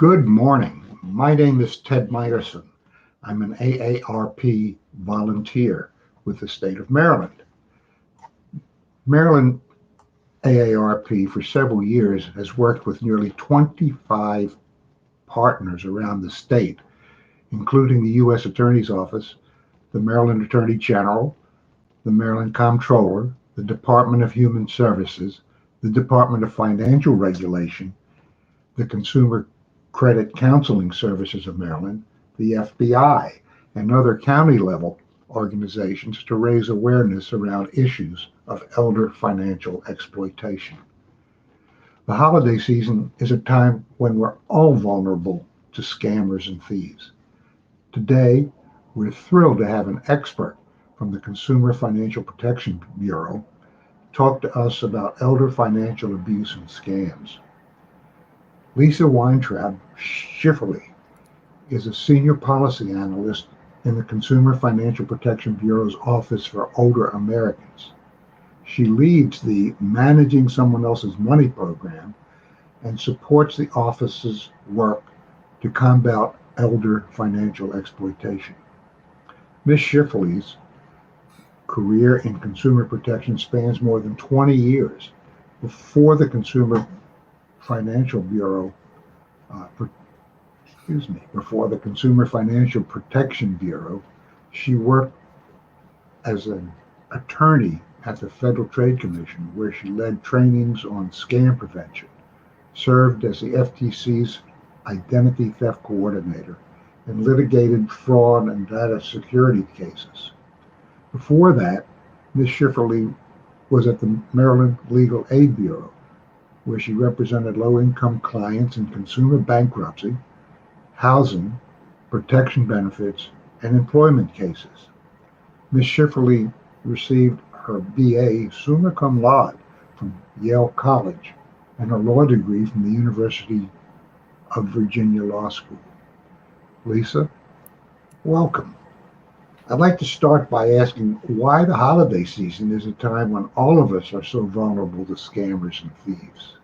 Good morning. My name is Ted Myerson. I'm an AARP volunteer with the state of Maryland. Maryland AARP for several years has worked with nearly 25 partners around the state, including the U.S. Attorney's Office, the Maryland Attorney General, the Maryland Comptroller, the Department of Human Services, the Department of Financial Regulation, the Consumer Credit Counseling Services of Maryland, the FBI, and other county level organizations to raise awareness around issues of elder financial exploitation. The holiday season is a time when we're all vulnerable to scammers and thieves. Today, we're thrilled to have an expert from the Consumer Financial Protection Bureau talk to us about elder financial abuse and scams. Lisa Weintraub Schifferle is a senior policy analyst in the Consumer Financial Protection Bureau's Office for Older Americans. She leads the Managing Someone Else's Money program and supports the office's work to combat elder financial exploitation. Ms. Schifferle's career in consumer protection spans more than 20 years. Before the Consumer Financial Bureau, uh, before the Consumer Financial Protection Bureau, she worked as an attorney at the Federal Trade Commission, where she led trainings on scam prevention, served as the FTC's identity theft coordinator, and litigated fraud and data security cases. Before that, Ms. Schifferle was at the Maryland Legal Aid Bureau, where she represented low-income clients in consumer bankruptcy, housing, protection benefits, and employment cases. Ms. Schifferle received her BA summa cum laude from Yale College and her law degree from the University of Virginia Law School. Lisa, welcome. I'd like to start by asking why the holiday season is a time when all of us are so vulnerable to scammers and thieves.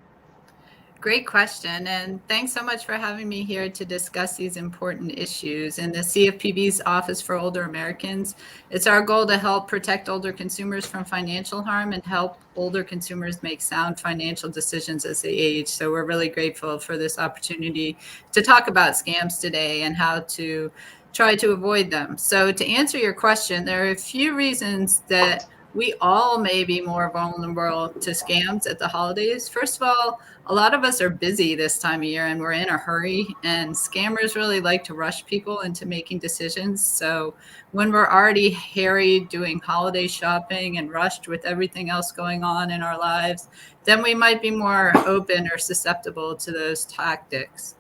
Great question. And thanks so much for having me here to discuss these important issues. In the CFPB's Office for Older Americans, it's our goal to help protect older consumers from financial harm and help older consumers make sound financial decisions as they age. So we're really grateful for this opportunity to talk about scams today and how to try to avoid them. So to answer your question, there are a few reasons that we all may be more vulnerable to scams at the holidays. First of all, a lot of us are busy this time of year and we're in a hurry, and scammers really like to rush people into making decisions. So when we're already harried doing holiday shopping and rushed with everything else going on in our lives, then we might be more open or susceptible to those tactics.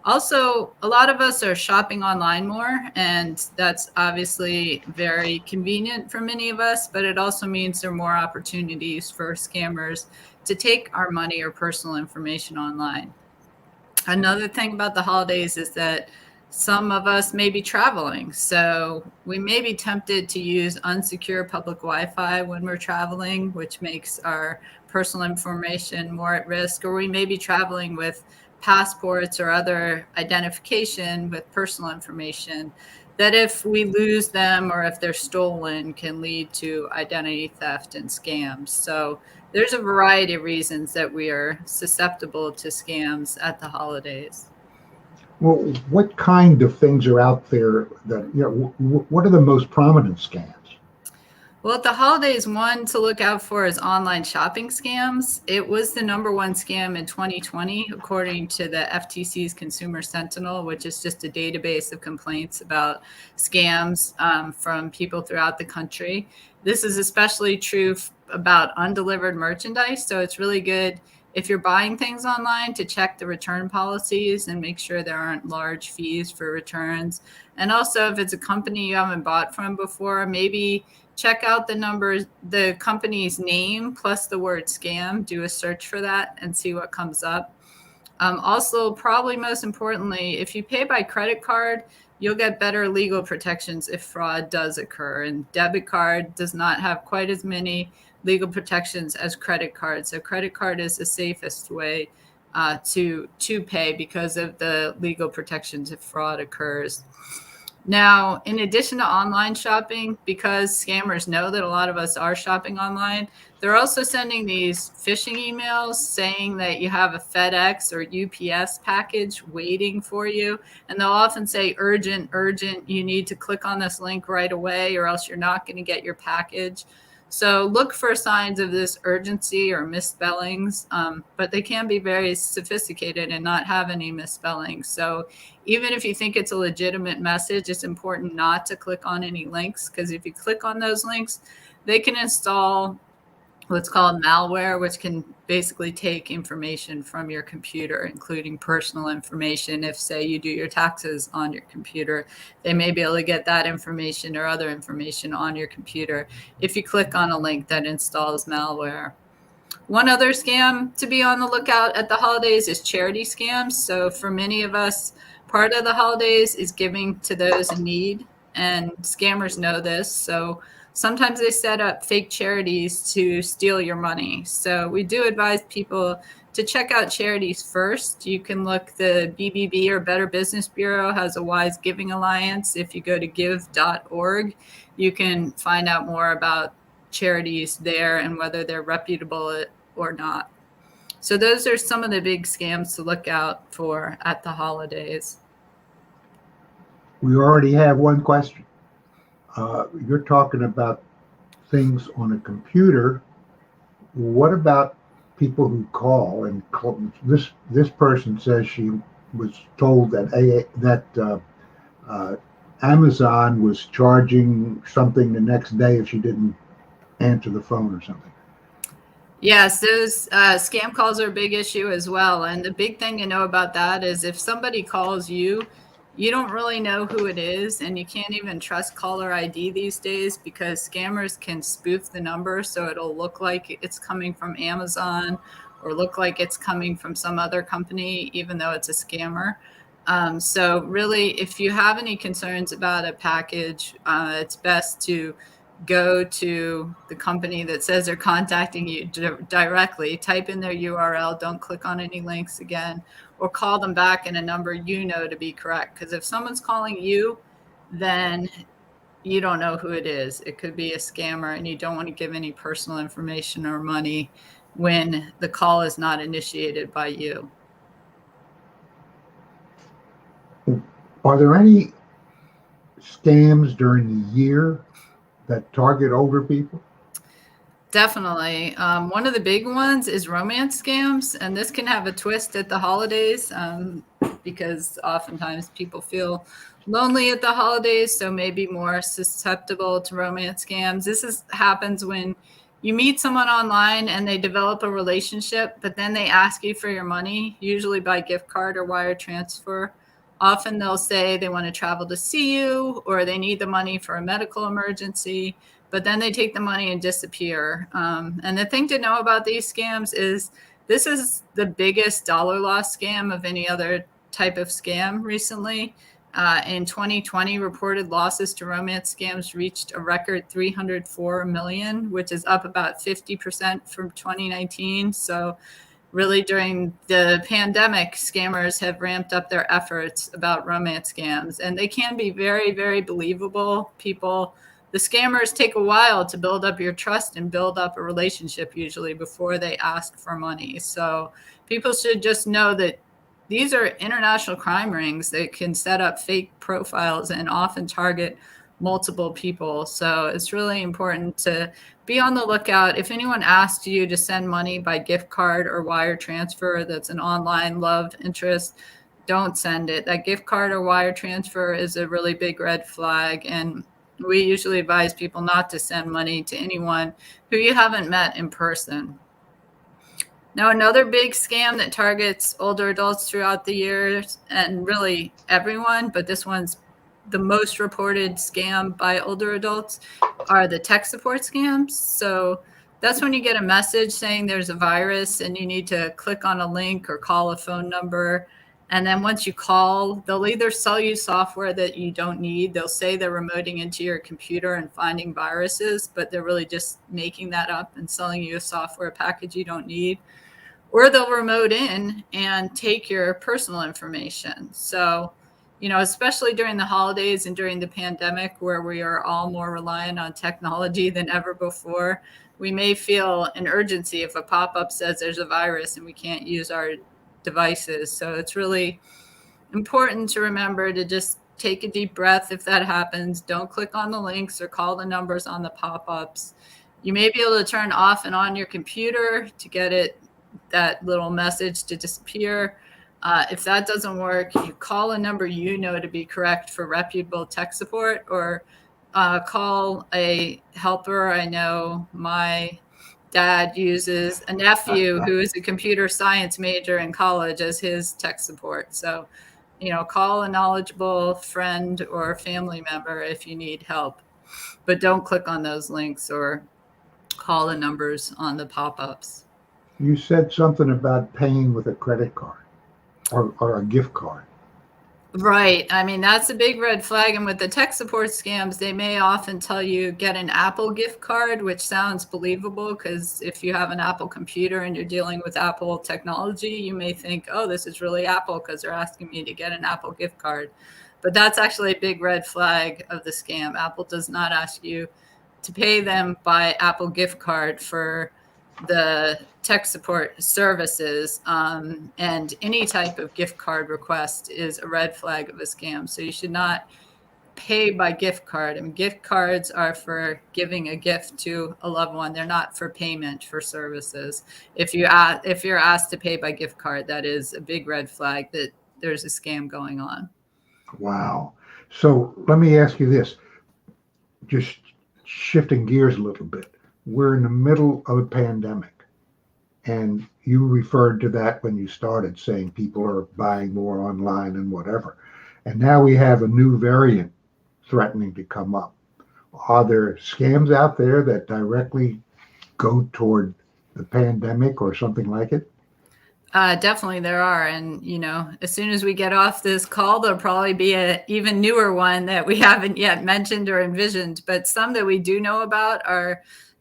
Also, a lot of us are shopping online more, and that's obviously very convenient for many of us, but it also means there are more opportunities for scammers to take our money or personal information online. Another thing about the holidays is that some of us may be traveling. So we may be tempted to use unsecure public Wi Fi when we're traveling, which makes our personal information more at risk. Or we may be traveling with passports or other identification with personal information that, if we lose them or if they're stolen, can lead to identity theft and scams. So there's a variety of reasons that we are susceptible to scams at the holidays. Well, what kind of things are out there that, what are the most prominent scams? Well, at the holidays, one to look out for is online shopping scams. It was the number one scam in 2020, according to the FTC's Consumer Sentinel, which is just a database of complaints about scams from people throughout the country. This is especially true about undelivered merchandise. So it's really good if you're buying things online to check the return policies and make sure there aren't large fees for returns. And also, if it's a company you haven't bought from before, maybe check out the numbers, the company's name plus the word scam, do a search for that and see what comes up. Also, probably most importantly, if you pay by credit card, you'll get better legal protections if fraud does occur. And debit card does not have quite as many legal protections as credit card. So credit card is the safest way to pay because of the legal protections if fraud occurs. Now, in addition to online shopping, because scammers know that a lot of us are shopping online, they're also sending these phishing emails saying that you have a FedEx or UPS package waiting for you. And they'll often say, urgent, urgent, you need to click on this link right away, or else you're not going to get your package. So look for signs of this urgency or misspellings, but they can be very sophisticated and not have any misspellings. So even if you think it's a legitimate message, it's important not to click on any links, because if you click on those links, they can install what's called malware, which can basically take information from your computer, including personal information. If, say, you do your taxes on your computer, they may be able to get that information or other information on your computer if you click on a link that installs malware. One other scam to be on the lookout at the holidays is charity scams. So for many of us, part of the holidays is giving to those in need, and scammers know this. So sometimes they set up fake charities to steal your money. So we do advise people to check out charities first. You can look, the BBB or Better Business Bureau has a Wise Giving Alliance. If you go to give.org, you can find out more about charities there and whether they're reputable or not. So those are some of the big scams to look out for at the holidays. We already have one question. You're talking about things on a computer. What about people who call and this person says she was told that Amazon was charging something the next day if she didn't answer the phone or something? Yes, those scam calls are a big issue as well. And the big thing to know about that is if somebody calls you, you don't really know who it is, and you can't even trust caller ID these days because scammers can spoof the number so it'll look like it's coming from Amazon or look like it's coming from some other company, even though it's a scammer. So really, if you have any concerns about a package, it's best to go to the company that says they're contacting you directly, type in their URL, don't click on any links again, or call them back in a number you know to be correct. Because if someone's calling you, then you don't know who it is. It could be a scammer, and you don't want to give any personal information or money when the call is not initiated by you. Are there any scams during the year that target older people? Definitely. One of the big ones is romance scams, and this can have a twist at the holidays because oftentimes people feel lonely at the holidays, so maybe more susceptible to romance scams. Happens when you meet someone online and they develop a relationship, but then they ask you for your money, usually by gift card or wire transfer. Often they'll say they want to travel to see you, or they need the money for a medical emergency, but then they take the money and disappear. And the thing to know about these scams is this is the biggest dollar loss scam of any other type of scam recently. In 2020, reported losses to romance scams reached a record 304 million, which is up about 50% from 2019. So really, during the pandemic, scammers have ramped up their efforts about romance scams, and they can be very, very believable. The scammers take a while to build up your trust and build up a relationship usually before they ask for money. So people should just know that these are international crime rings that can set up fake profiles and often target multiple people. So it's really important to be on the lookout. If anyone asks you to send money by gift card or wire transfer that's an online love interest, don't send it. That gift card or wire transfer is a really big red flag, and we usually advise people not to send money to anyone who you haven't met in person. Now, another big scam that targets older adults throughout the years, and really everyone, but this one's the most reported scam by older adults, are the tech support scams. So that's when you get a message saying there's a virus and you need to click on a link or call a phone number. And then once you call, they'll either sell you software that you don't need. They'll say they're remoting into your computer and finding viruses, but they're really just making that up and selling you a software package you don't need. or they'll remote in and take your personal information. So, especially during the holidays and during the pandemic, where we are all more reliant on technology than ever before, we may feel an urgency if a pop-up says there's a virus and we can't use our devices. So it's really important to remember to just take a deep breath if that happens. Don't click on the links or call the numbers on the pop-ups. You may be able to turn off and on your computer to get that little message to disappear. If that doesn't work, you call a number to be correct for reputable tech support, or call a helper. I know my dad uses a nephew who is a computer science major in college as his tech support. So, call a knowledgeable friend or family member if you need help, but don't click on those links or call the numbers on the pop-ups. You said something about paying with a credit card or a gift card. Right. I mean, that's a big red flag. And with the tech support scams, they may often tell you get an Apple gift card, which sounds believable because if you have an Apple computer and you're dealing with Apple technology, you may think, oh, this is really Apple because they're asking me to get an Apple gift card. But that's actually a big red flag of the scam. Apple does not ask you to pay them by Apple gift card for the tech support services, and any type of gift card request is a red flag of a scam. So you should not pay by gift card. I mean, gift cards are for giving a gift to a loved one. They're not for payment for services. If you're asked to pay by gift card, that is a big red flag that there's a scam going on. Wow. So let me ask you this, just shifting gears a little bit. We're in the middle of a pandemic, and you referred to that when you started, saying people are buying more online and whatever. And now we have a new variant threatening to come up. Are there scams out there that directly go toward the pandemic or something like it? Definitely there are. And, as soon as we get off this call, there'll probably be an even newer one that we haven't yet mentioned or envisioned. But some that we do know about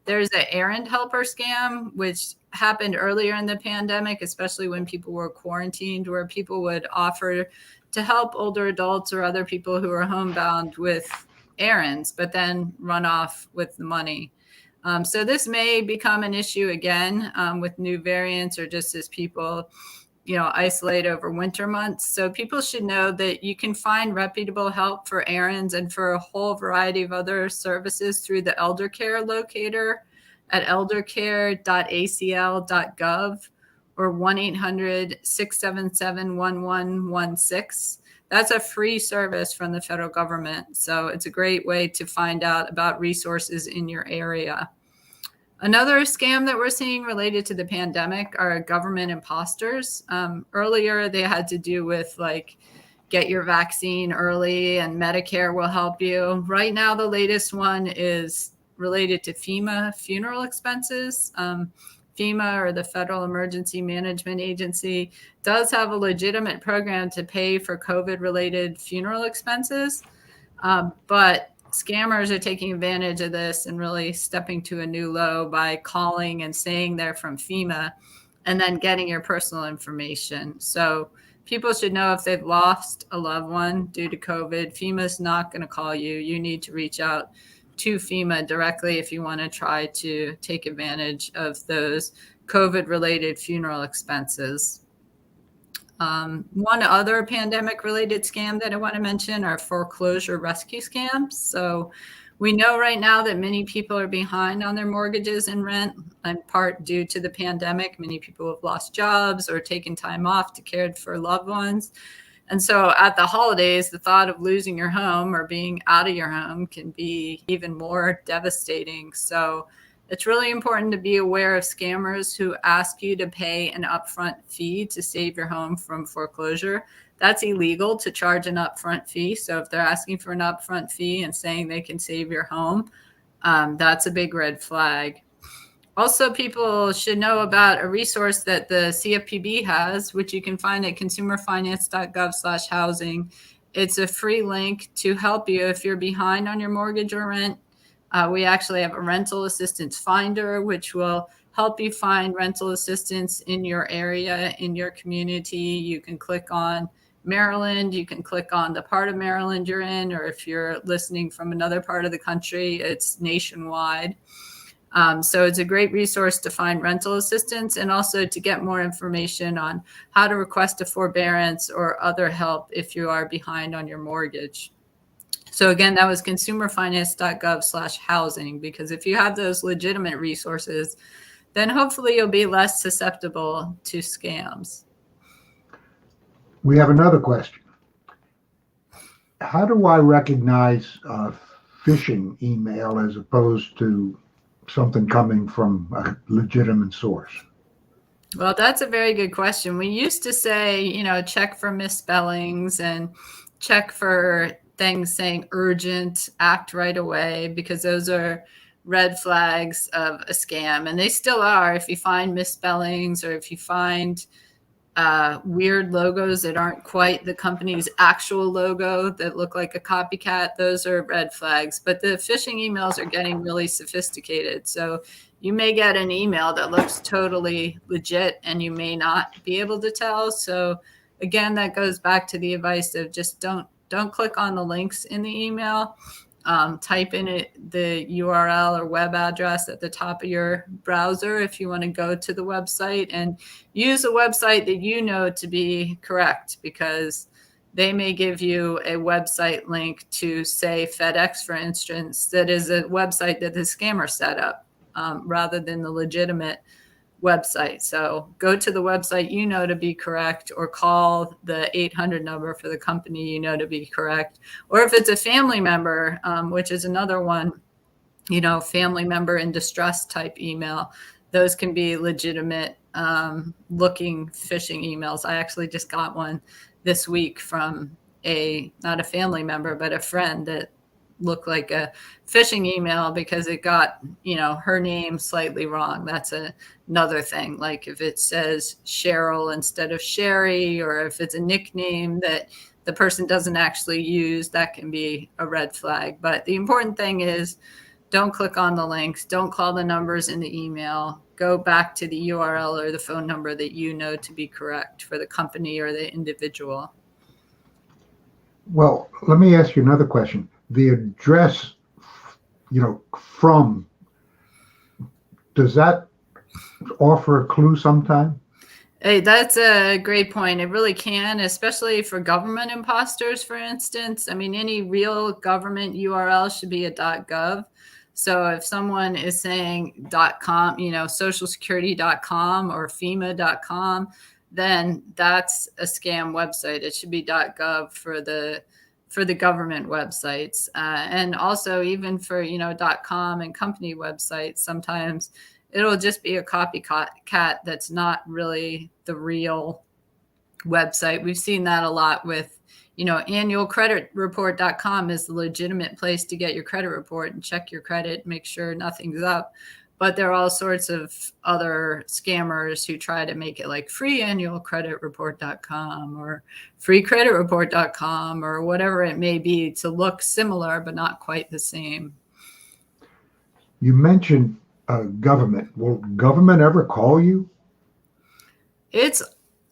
there's an errand helper scam, which happened earlier in the pandemic, especially when people were quarantined, where people would offer to help older adults or other people who are homebound with errands, but then run off with the money. So this may become an issue again with new variants, or just as people, isolate over winter months. So people should know that you can find reputable help for errands and for a whole variety of other services through the Elder Care locator at eldercare.acl.gov or 1-800-677-1116. That's a free service from the federal government. So it's a great way to find out about resources in your area. Another scam that we're seeing related to the pandemic are government imposters. Earlier, they had to do with get your vaccine early and Medicare will help you. Right now, the latest one is related to FEMA funeral expenses. FEMA, or the Federal Emergency Management Agency, does have a legitimate program to pay for COVID-related funeral expenses, but scammers are taking advantage of this and really stepping to a new low by calling and saying they're from FEMA and then getting your personal information. So people should know if they've lost a loved one due to COVID, FEMA's not going to call you. You need to reach out to FEMA directly if you want to try to take advantage of those COVID-related funeral expenses. One other pandemic-related scam that I want to mention are foreclosure rescue scams. So we know right now that many people are behind on their mortgages and rent, in part due to the pandemic. Many people have lost jobs or taken time off to care for loved ones. And so at the holidays, the thought of losing your home or being out of your home can be even more devastating. So it's really important to be aware of scammers who ask you to pay an upfront fee to save your home from foreclosure. That's illegal to charge an upfront fee. So if they're asking for an upfront fee and saying they can save your home, that's a big red flag. Also, people should know about a resource that the CFPB has, which you can find at consumerfinance.gov/housing. It's a free link to help you if you're behind on your mortgage or rent. We actually have a rental assistance finder, which will help you find rental assistance in your area, in your community. You can click on Maryland, you can click on the part of Maryland you're in, or if you're listening from another part of the country, it's nationwide. So it's a great resource to find rental assistance and also to get more information on how to request a forbearance or other help if you are behind on your mortgage. So again, that was consumerfinance.gov/housing, because if you have those legitimate resources, then hopefully you'll be less susceptible to scams. We have another question. How do I recognize a phishing email as opposed to something coming from a legitimate source? Well, that's a very good question. We used to say, check for misspellings and check for things saying urgent, act right away, because those are red flags of a scam. And they still are. If you find misspellings or if you find weird logos that aren't quite the company's actual logo that look like a copycat, those are red flags. But the phishing emails are getting really sophisticated. So you may get an email that looks totally legit and you may not be able to tell. So again, that goes back to the advice of just don't click on the links in the email. Type in the URL or web address at the top of your browser if you want to go to the website, and use a website that you know to be correct, because they may give you a website link to, say, FedEx, for instance, that is a website that the scammer set up rather than the legitimate website. So go to the website you know to be correct, or call the 800 number for the company you know to be correct. Or if it's a family member, which is another one, family member in distress type email, those can be legitimate looking phishing emails. I actually just got one this week from not a family member, but a friend that look like a phishing email because it got, her name slightly wrong. That's another thing. Like if it says Cheryl instead of Sherry, or if it's a nickname that the person doesn't actually use, that can be a red flag. But the important thing is, don't click on the links. Don't call the numbers in the email. Go back to the URL or the phone number that you know to be correct for the company or the individual. Well, let me ask you another question. The address, from, does that offer a clue sometime? Hey, that's a great point. It really can, especially for government imposters, for instance. I mean, any real government URL should be a .gov. So if someone is saying .com, socialsecurity.com or FEMA.com, then that's a scam website. It should be .gov for the government websites. And also even for, .com and company websites, sometimes it'll just be a copycat that's not really the real website. We've seen that a lot with, annualcreditreport.com is the legitimate place to get your credit report and check your credit, make sure nothing's up. But there are all sorts of other scammers who try to make it like freeannualcreditreport.com or freecreditreport.com or whatever it may be, to look similar but not quite the same. You mentioned government. Will government ever call you? It's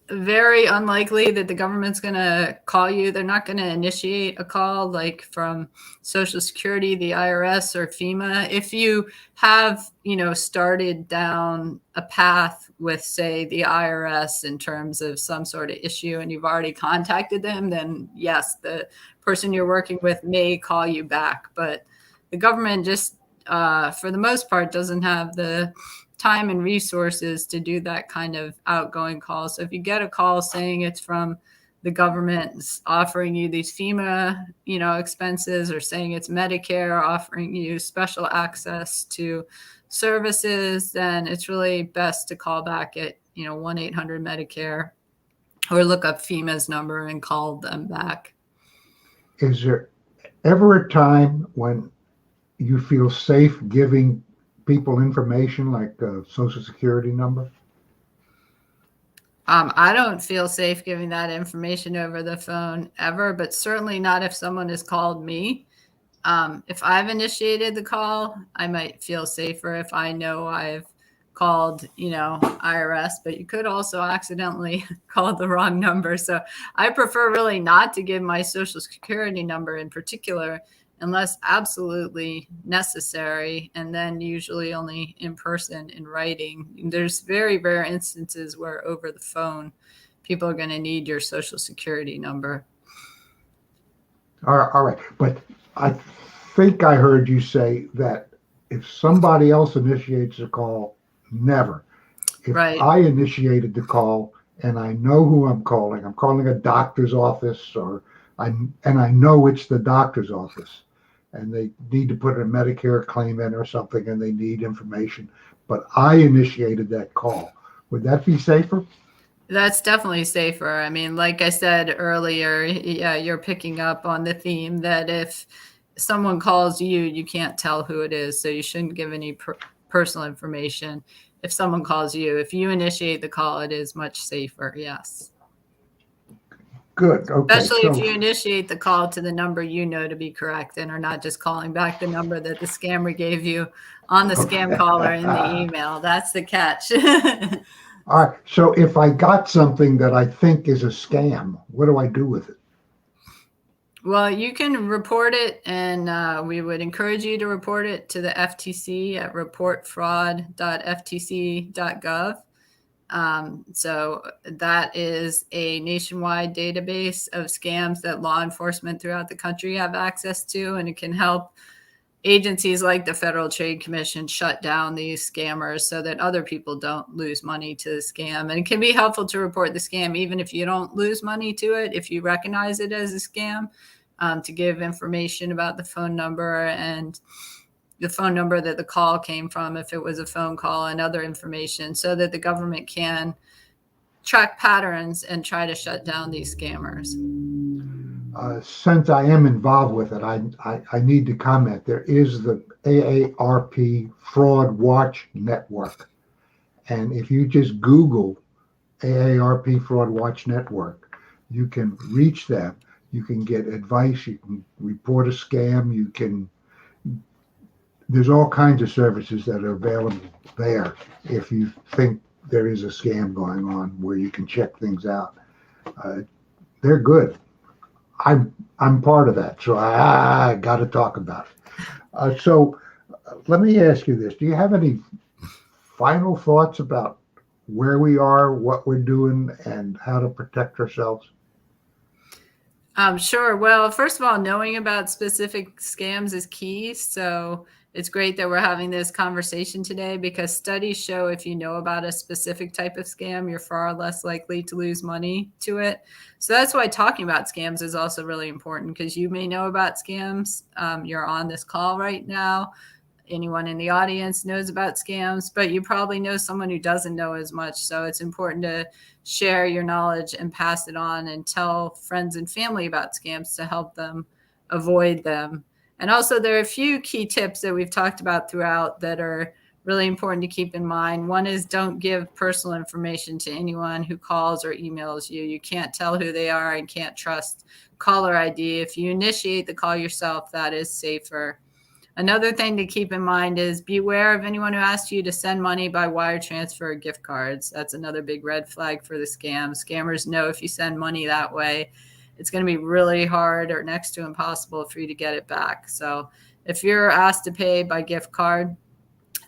very unlikely that the government's going to call you. They're not going to initiate a call like from Social Security, the IRS, or FEMA. If you have, started down a path with, say, the IRS in terms of some sort of issue and you've already contacted them, then yes, the person you're working with may call you back. But the government just, for the most part, doesn't have the time and resources to do that kind of outgoing call. So if you get a call saying it's from the government offering you these FEMA, expenses, or saying it's Medicare offering you special access to services, then it's really best to call back at, 1-800-MEDICARE, or look up FEMA's number and call them back. Is there ever a time when you feel safe giving people information like a Social Security number? I don't feel safe giving that information over the phone ever, but certainly not if someone has called me. If I've initiated the call, I might feel safer if I know I've called, IRS, but you could also accidentally call the wrong number. So I prefer really not to give my social security number in particular unless absolutely necessary, and then usually only in person in writing. There's very rare instances where over the phone people are going to need your social security number. All right. But I think I heard you say that if somebody else initiates a call, never. If Right. I initiated the call and I know who I'm calling a doctor's office, and I know it's the doctor's office, and they need to put a Medicare claim in or something, and they need information, but I initiated that call. Would that be safer? That's definitely safer. I mean, like I said earlier, yeah, you're picking up on the theme that if someone calls you, you can't tell who it is. So you shouldn't give any personal information. If someone calls you, if you initiate the call, it is much safer. Yes. Good. Okay. Especially if you initiate the call to the number you know to be correct and are not just calling back the number that the scammer gave you on the scam caller in the email. That's the catch. All right. So if I got something that I think is a scam, what do I do with it? Well, you can report it, and we would encourage you to report it to the FTC at reportfraud.ftc.gov. So that is a nationwide database of scams that law enforcement throughout the country have access to, and it can help agencies like the Federal Trade Commission shut down these scammers so that other people don't lose money to the scam. And it can be helpful to report the scam even if you don't lose money to it, if you recognize it as a scam, to give information about the phone number and the phone number that the call came from, if it was a phone call, and other information, so that the government can track patterns and try to shut down these scammers. Since I am involved with it, I need to comment. There is the AARP Fraud Watch Network. And if you just Google AARP Fraud Watch Network, you can reach them. You can get advice. You can report a scam. There's all kinds of services that are available there if you think there is a scam going on, where you can check things out. They're good. I'm part of that, so I got to talk about it. So let me ask you this: do you have any final thoughts about where we are, what we're doing, and how to protect ourselves? Sure. Well, first of all, knowing about specific scams is key. So it's great that we're having this conversation today, because studies show if you know about a specific type of scam, you're far less likely to lose money to it. So that's why talking about scams is also really important, because you may know about scams. You're on this call right now. Anyone in the audience knows about scams, but you probably know someone who doesn't know as much. So it's important to share your knowledge and pass it on, and tell friends and family about scams to help them avoid them. And also, there are a few key tips that we've talked about throughout that are really important to keep in mind. One is, don't give personal information to anyone who calls or emails you. You can't tell who they are and can't trust caller ID. If you initiate the call yourself, that is safer. Another thing to keep in mind is, beware of anyone who asks you to send money by wire transfer or gift cards. That's another big red flag for the scam. Scammers know if you send money that way, it's going to be really hard or next to impossible for you to get it back. So if you're asked to pay by gift card,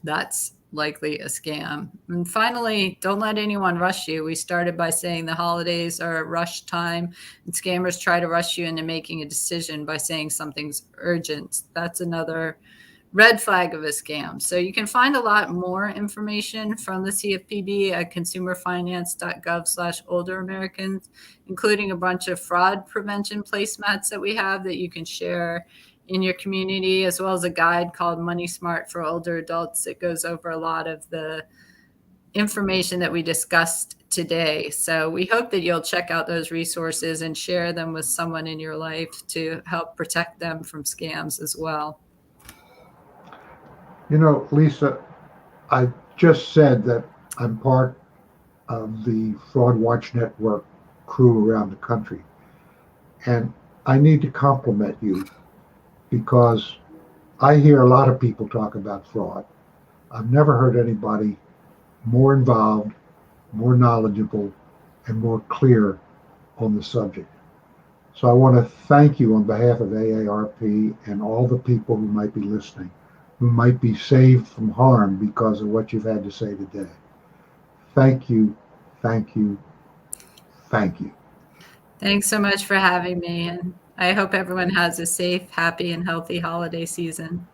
that's likely a scam. And finally, don't let anyone rush you. We started by saying the holidays are a rush time, and scammers try to rush you into making a decision by saying something's urgent. That's another red flag of a scam. So you can find a lot more information from the CFPB at consumerfinance.gov/older Americans, including a bunch of fraud prevention placemats that we have that you can share in your community, as well as a guide called Money Smart for Older Adults that goes over a lot of the information that we discussed today. So we hope that you'll check out those resources and share them with someone in your life to help protect them from scams as well. You know, Lisa, I just said that I'm part of the Fraud Watch Network crew around the country, and I need to compliment you because I hear a lot of people talk about fraud. I've never heard anybody more involved, more knowledgeable, and more clear on the subject. So I want to thank you on behalf of AARP and all the people who might be listening, who might be saved from harm because of what you've had to say today. Thank you, thank you, thank you. Thanks so much for having me. And I hope everyone has a safe, happy, and healthy holiday season.